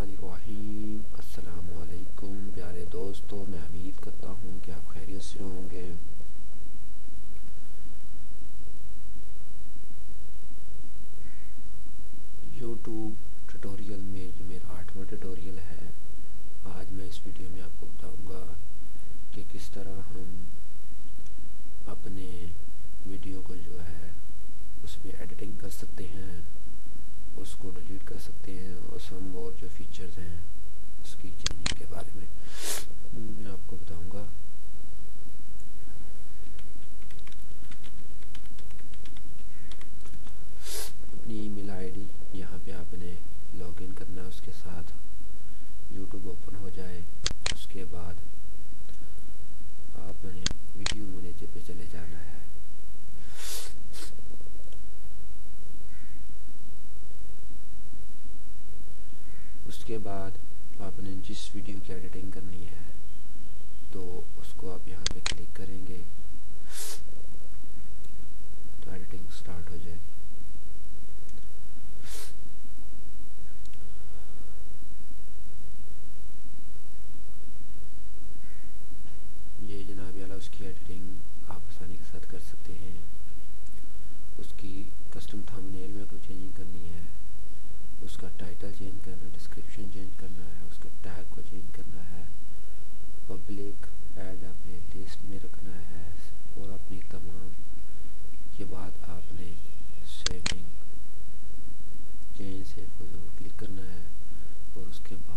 الرحمن الرحیم۔ السلام علیکم پیارے دوستو، میں امید کرتا ہوں کہ آپ خیریت سے ہوں گے۔ یوٹیوب ٹیوٹوریل میں یہ میرا 8واں ٹیوٹوریل ہے۔ آج میں اس ویڈیو میں آپ کو بتاؤں گا کہ کس طرح ہم اپنے ویڈیو کو جو ہے اس میں ایڈیٹنگ کر سکتے ہیں، اس کو ڈیلیٹ کر سکتے ہیں، اور سم اور جو فیچرز ہیں اس کی چینجنگ کے بارے میں آپ کو بتاؤں گا۔ اپنی ای میل آئی ڈی یہاں پہ آپ نے لاگ ان کرنا ہے، اس کے ساتھ یوٹیوب اوپن ہو جائے، اس کے بعد آپ نے ویڈیو مینیجر پہ چلے جانا ہے۔ اس کے بعد آپ نے جس ویڈیو کی ایڈیٹنگ کرنی ہے تو اس کو آپ یہاں پہ کلک کریں گے تو ایڈیٹنگ سٹارٹ ہو جائے گی۔ یہ جناب والا اس کی ایڈیٹنگ آپ آسانی کے ساتھ کر سکتے ہیں۔ اس کی کسٹم تھمبنیل میں کوئی چینجنگ کرنی ہے، اس کا ٹائٹل چینج کرنا ہے، ڈسکرپشن چینج کرنا ہے، اس کا ٹیگ کو چینج کرنا ہے، پبلک ایڈ اپنے لسٹ میں رکھنا ہے، اور اپنی تمام یہ بات آپ نے سیونگ چینج سے ضرور کلک کرنا ہے، اور اس کے بعد